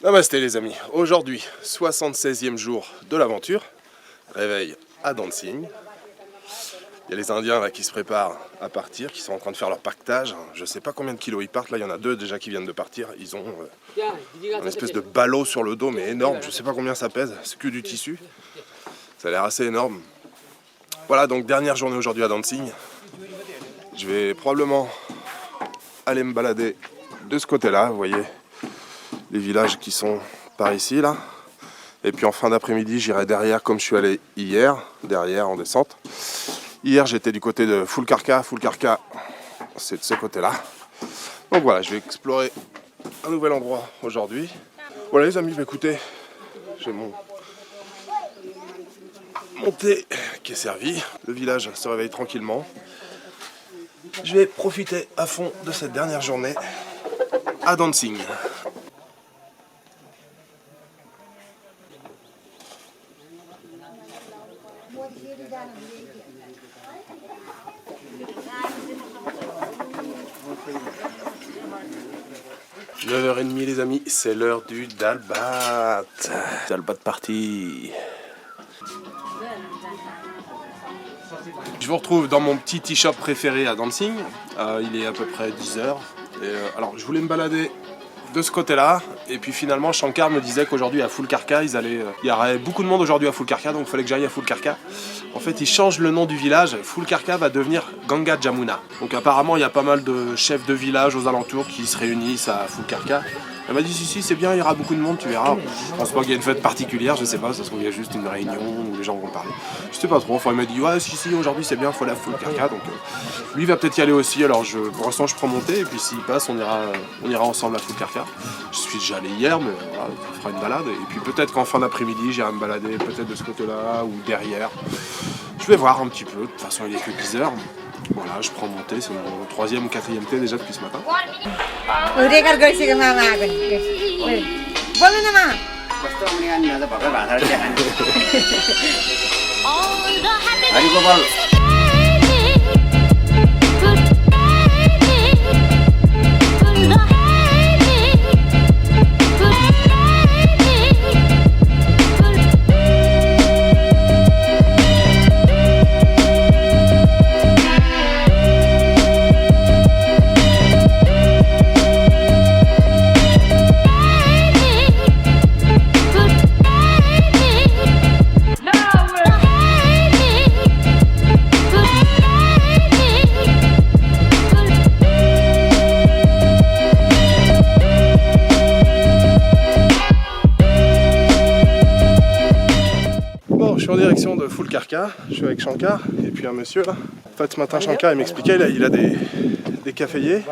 Namasté les amis, aujourd'hui 76e jour de l'aventure, réveil à Dancing. Il y a les Indiens là qui se préparent à partir, qui sont en train de faire leur pactage. Je sais pas combien de kilos ils partent, là il y en a deux déjà qui viennent de partir. Ils ont une espèce de ballot sur le dos mais énorme, je sais pas combien ça pèse, c'est que du tissu. Ça a l'air assez énorme. Voilà donc dernière journée aujourd'hui à Dancing. Je vais probablement aller me balader de ce côté là, vous voyez. Les villages qui sont par ici là, et puis en fin d'après-midi j'irai derrière comme je suis allé hier, derrière en descente. Hier j'étais du côté de Fulkarka, c'est de ce côté là. Donc voilà, je vais explorer un nouvel endroit aujourd'hui. Voilà les amis, bah, écoutez, j'ai mon thé qui est servi, le village se réveille tranquillement. Je vais profiter à fond de cette dernière journée à Dancing. 9h30 les amis, c'est l'heure du dalbat. Dalbat party. Je vous retrouve dans mon petit tea shop préféré à Dancing. Il est à peu près 10h. Alors je voulais me balader de ce côté-là, et puis finalement Shankar me disait qu'aujourd'hui à Fulkarka, il y aurait beaucoup de monde aujourd'hui à Fulkarka, donc il fallait que j'aille à Fulkarka. En fait, ils changent le nom du village, Fulkarka va devenir Ganga Jamuna. Donc apparemment, il y a pas mal de chefs de village aux alentours qui se réunissent à Fulkarka. Elle m'a dit si c'est bien, il y aura beaucoup de monde, tu verras. Je pense pas qu'il y a une fête particulière, je sais pas, ça se trouve il y a juste une réunion où les gens vont parler. Je sais pas trop, enfin il m'a dit ouais si aujourd'hui c'est bien, il faut aller à Fulkarka, donc lui il va peut-être y aller aussi, alors pour l'instant je prends mon thé et puis s'il passe on ira ensemble à Fulkarka. Je suis déjà allé hier, mais voilà, on fera une balade et puis peut-être qu'en fin d'après-midi j'irai me balader peut-être de ce côté-là ou derrière. Je vais voir un petit peu, de toute façon il est que 10h. Voilà, je prends mon thé, c'est mon 3e ou 4e thé déjà depuis ce matin. Je suis en direction de Fulkarka, je suis avec Shankar et puis un monsieur là. En fait ce matin Shankar il m'expliquait, il a des caféiers.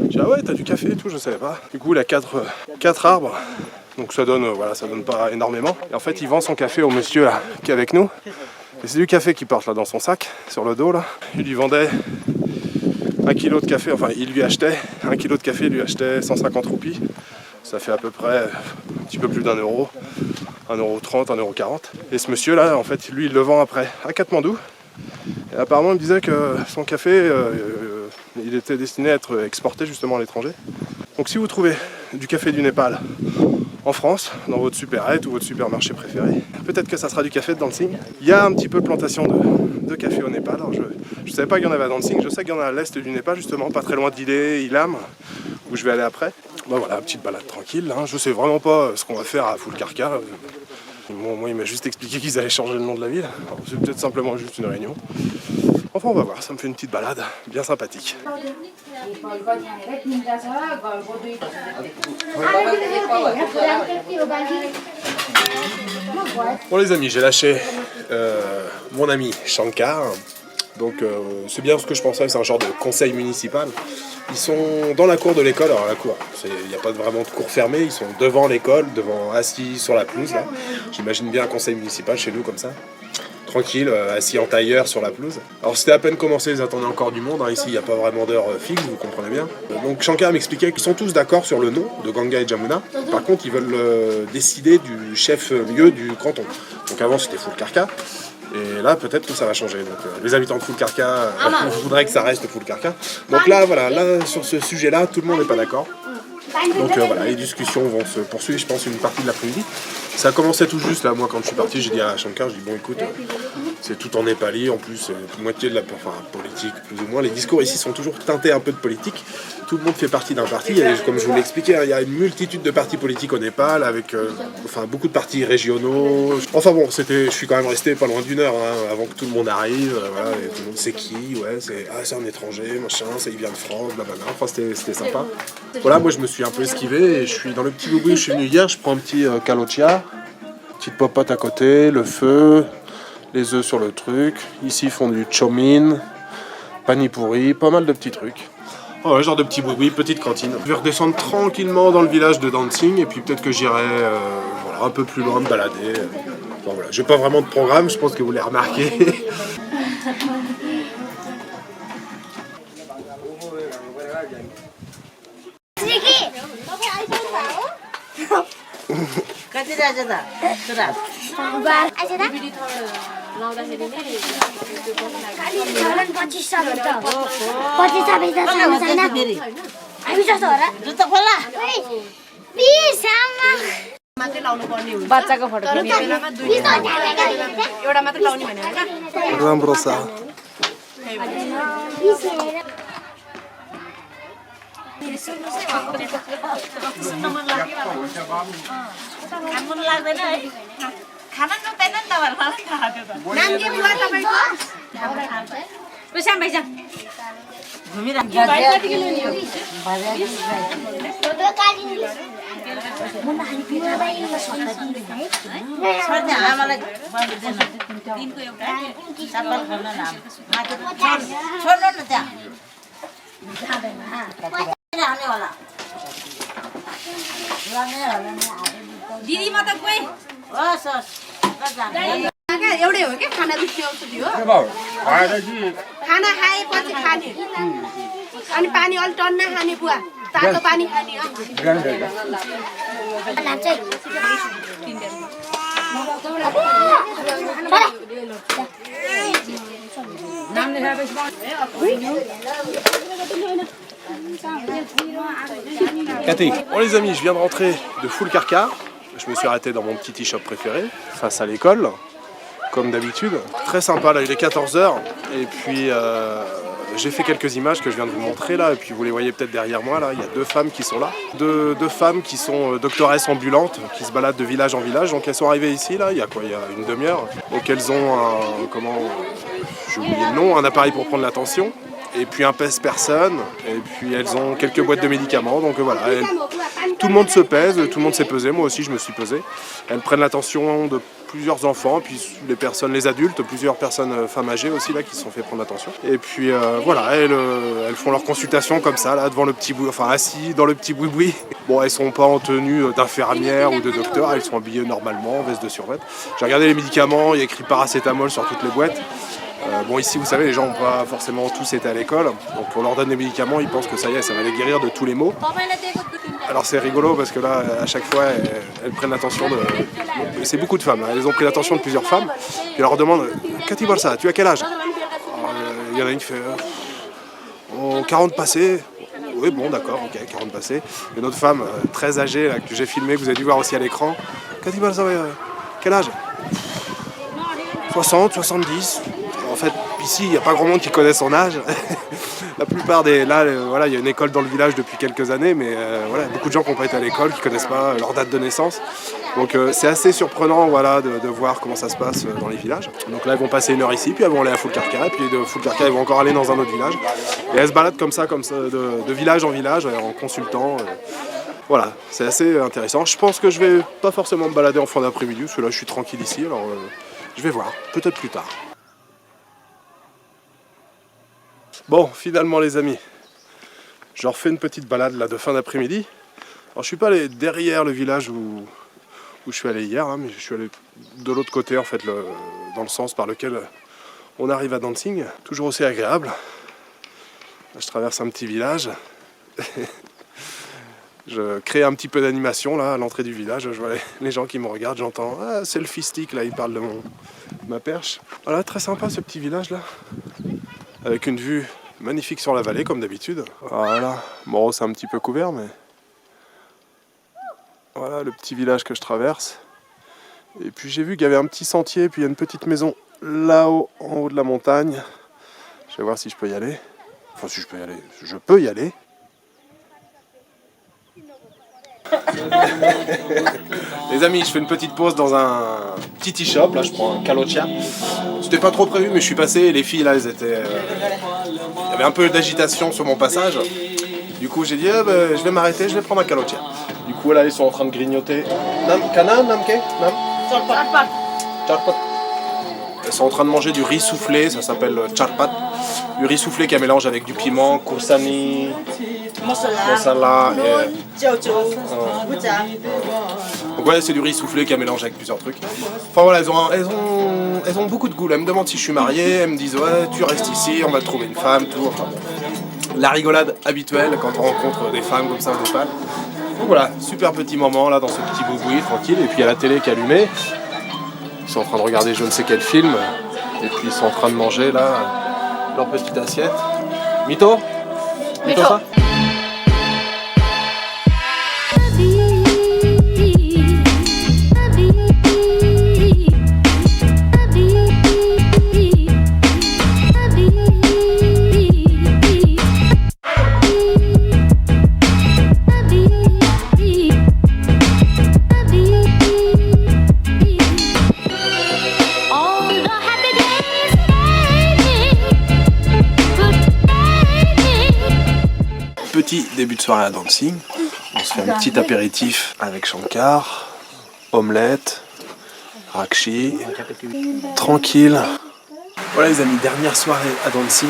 J'ai dit ah ouais t'as du café et tout, je savais pas. Du coup il a 4 arbres, donc ça donne pas énormément. Et en fait il vend son café au monsieur là qui est avec nous. Et c'est du café qu'il porte là dans son sac, sur le dos là. Il lui vendait 1 kilo de café, enfin il lui achetait 1 kilo de café, il lui achetait 150 roupies. Ça fait à peu près un petit peu plus d'1 euro. 1,30 €, 1,40 €. Et ce monsieur là, en fait, lui il le vend après à Katmandou. Et apparemment il me disait que son café, il était destiné à être exporté justement à l'étranger. Donc si vous trouvez du café du Népal en France, dans votre supérette ou votre supermarché préféré, peut-être que ça sera du café de Dancing. Il y a un petit peu de plantation de café au Népal. Alors je ne savais pas qu'il y en avait à Dancing, je sais qu'il y en a à l'est du Népal justement, pas très loin d'Ile, Ilam, où je vais aller après. Ben voilà, petite balade tranquille, hein. Je sais vraiment pas ce qu'on va faire à Fulkarka. Moi il m'a juste expliqué qu'ils allaient changer le nom de la ville. C'est peut-être simplement juste une réunion. Enfin on va voir, ça me fait une petite balade bien sympathique. Bon les amis, j'ai lâché mon ami Shankar. Donc c'est bien ce que je pensais, c'est un genre de conseil municipal. Ils sont dans la cour de l'école, alors la cour, il n'y a pas vraiment de cour fermée, ils sont devant l'école, assis sur la pelouse là. J'imagine bien un conseil municipal chez nous comme ça. Tranquille, assis en tailleur sur la pelouse. Alors c'était à peine commencé, ils attendaient encore du monde, hein. Ici il n'y a pas vraiment d'heure fixe, vous comprenez bien. Donc Shankar m'expliquait qu'ils sont tous d'accord sur le nom de Ganga et Jamuna. Par contre ils veulent décider du chef-lieu du canton. Donc avant c'était Fulkarka. Et là, peut-être que ça va changer. Donc, les habitants de Fullcarca voudraient que ça reste Fullcarca. Donc là, voilà, là, sur ce sujet-là, tout le monde n'est pas d'accord. Donc voilà, les discussions vont se poursuivre, je pense, une partie de l'après-midi. Ça commençait tout juste, là, moi, quand je suis parti, j'ai dit à Shankar, je dis, bon, écoute, c'est tout en népali, en plus, moitié de la politique, plus ou moins. Les discours ici sont toujours teintés un peu de politique. Tout le monde fait partie d'un parti. Comme je vous l'ai expliqué, il y a une multitude de partis politiques au Népal, avec beaucoup de partis régionaux. Enfin bon, je suis quand même resté pas loin d'1 heure avant que tout le monde arrive. Voilà, et tout le monde sait qui, ouais, c'est un étranger, machin, il vient de France, blablabla. Enfin, c'était sympa. Voilà, moi je me suis un peu esquivé et je suis dans le petit boubou où je suis venu hier. Je prends un petit kalochia, petite popote à côté, le feu, les œufs sur le truc. Ici ils font du chomin, panipuri, pas mal de petits trucs. Oh ouais, genre de petit boui, petite cantine. Je vais redescendre tranquillement dans le village de Dancing et puis peut-être que j'irai voilà, un peu plus loin me balader. Bon, voilà. J'ai pas vraiment de programme, je pense que vous l'avez remarqué. बच्चाको फोटो एउटा मात्र लाउने भने हैन राम्रो छ मन लाग्दैन है खाना नपाएन नि तपाईहरुलाई थाहा थियो त नाम के बुवा तपाईको पेशाम भाइजा घुमिरा भाइ कति किलो नि हो फोटो काटिनु मुन्ना खाली पिरो भाइ सधैँ आमालाई दिनको एउटा चापल खान नाम छोड्नु न त्यहाँ जाँदैन हाने होला दिदी म त गए होस् होस् एउटै हो क्या खाना दुख्ने औषधि हो खाना खाएपछि खाने अनि पानी अलि टन्न खाने बुवा तातो पानी खाने Cathy. Bon les amis, je viens de rentrer de Fullcarca. Je me suis arrêté dans mon petit tea shop préféré, face à l'école, comme d'habitude. Très sympa, là il est 14 h et puis j'ai fait quelques images que je viens de vous montrer là, et puis vous les voyez peut-être derrière moi là, il y a deux femmes qui sont là. Deux femmes qui sont doctoresses ambulantes, qui se baladent de village en village, donc elles sont arrivées ici là, il y a quoi, il y a une demi-heure. Donc elles ont j'ai oublié le nom, un appareil pour prendre la tension. Et puis un pèse-personne, et puis elles ont quelques boîtes de médicaments, donc voilà, tout le monde se pèse, tout le monde s'est pesé, moi aussi je me suis pesé. Elles prennent l'attention de plusieurs enfants, puis les adultes, plusieurs personnes, femmes âgées aussi là qui se sont fait prendre l'attention. Et puis voilà, elles font leur consultation comme ça, là devant le petit assis dans le petit boui-boui. Bon, elles sont pas en tenue d'infirmière ou de docteur, elles sont habillées normalement, en veste de survêt. J'ai regardé les médicaments, il y a écrit paracétamol sur toutes les boîtes. Bon ici vous savez les gens n'ont pas forcément tous été à l'école, donc on leur donne des médicaments, ils pensent que ça y est, ça va les guérir de tous les maux. Alors c'est rigolo parce que là à chaque fois elles prennent l'attention de... C'est beaucoup de femmes, elles ont pris l'attention de plusieurs femmes, puis elles leur demandent « Cathy Bolsa, tu as quel âge ?» Il y en a une qui fait 40 passés. Oui bon d'accord, ok, 40 passés. Une autre femme très âgée là, que j'ai filmée, que vous avez dû voir aussi à l'écran. « Cathy Bolsa, quel âge ?» 60, 70. En fait, ici, il n'y a pas grand monde qui connaît son âge. La plupart des... Là, voilà, il y a une école dans le village depuis quelques années, mais voilà, beaucoup de gens qui n'ont pas été à l'école, qui ne connaissent pas leur date de naissance. Donc c'est assez surprenant voilà, de voir comment ça se passe dans les villages. Donc là, elles vont passer 1 heure ici, puis elles vont aller à Fullcarca, et puis de Fullcarca, elles vont encore aller dans un autre village. Et elles se baladent comme ça de village en village, en consultant. Voilà, c'est assez intéressant. Je pense que je vais pas forcément me balader en fin d'après-midi, parce que là, je suis tranquille ici, alors je vais voir, peut-être plus tard. Bon, finalement les amis, je refais une petite balade là de fin d'après-midi. Alors je suis pas allé derrière le village où je suis allé hier, hein, mais je suis allé de l'autre côté en fait, dans le sens par lequel on arrive à Dancing. Toujours aussi agréable. Là, je traverse un petit village. Je crée un petit peu d'animation là à l'entrée du village. Je vois les gens qui me regardent, j'entends ah, selfie stick là, ils parlent de ma perche. Voilà, très sympa ce petit village là, avec une vue magnifique sur la vallée comme d'habitude. Voilà, bon c'est un petit peu couvert mais voilà le petit village que je traverse. Et puis j'ai vu qu'il y avait un petit sentier, puis il y a une petite maison là-haut, en haut de la montagne. Je vais voir si je peux y aller. Enfin si je peux y aller, je peux y aller. Les amis, je fais une petite pause dans un petit e-shop, là je prends un calocha. C'était pas trop prévu mais je suis passé et les filles là elles étaient... Il y avait un peu d'agitation sur mon passage. Du coup j'ai dit je vais m'arrêter, je vais prendre un calocha. Du coup là ils sont en train de grignoter. Kana, namke, nam. Charpat. Ils sont en train de manger du riz soufflé, ça s'appelle charpat. Du riz soufflé qui est un mélange avec du piment, kursani, masala et... Donc ouais, c'est du riz soufflé qui est un mélange avec plusieurs trucs. Enfin voilà, elles ont beaucoup de goût. Elles me demandent si je suis marié, elles me disent ouais tu restes ici, on va te trouver une femme, tout. Enfin, la rigolade habituelle quand on rencontre des femmes comme ça au Népal. Donc voilà, super petit moment là dans ce petit boui tranquille. Et puis il y a la télé qui est allumée. Ils sont en train de regarder je ne sais quel film. Et puis ils sont en train de manger là leur petite assiette. Mito? Mito ça? Petit début de soirée à Dancing, on se fait un petit apéritif avec Shankar, omelette, rakshi, tranquille. Voilà les amis, dernière soirée à Dancing.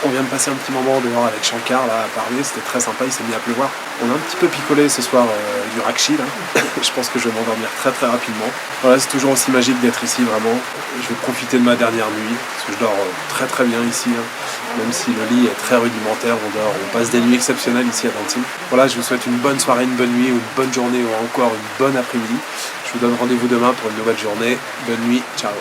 On vient de passer un petit moment dehors avec Shankar là, à parler, c'était très sympa, il s'est mis à pleuvoir. On a un petit peu picolé ce soir du rakshi là. Je pense que je vais m'endormir très rapidement. Voilà, c'est toujours aussi magique d'être ici vraiment. Je vais profiter de ma dernière nuit, parce que je dors très bien ici. Même si le lit est très rudimentaire, on passe des nuits exceptionnelles ici à Dancing. Voilà, je vous souhaite une bonne soirée, une bonne nuit, ou une bonne journée, ou encore une bonne après-midi. Je vous donne rendez-vous demain pour une nouvelle journée. Bonne nuit, ciao.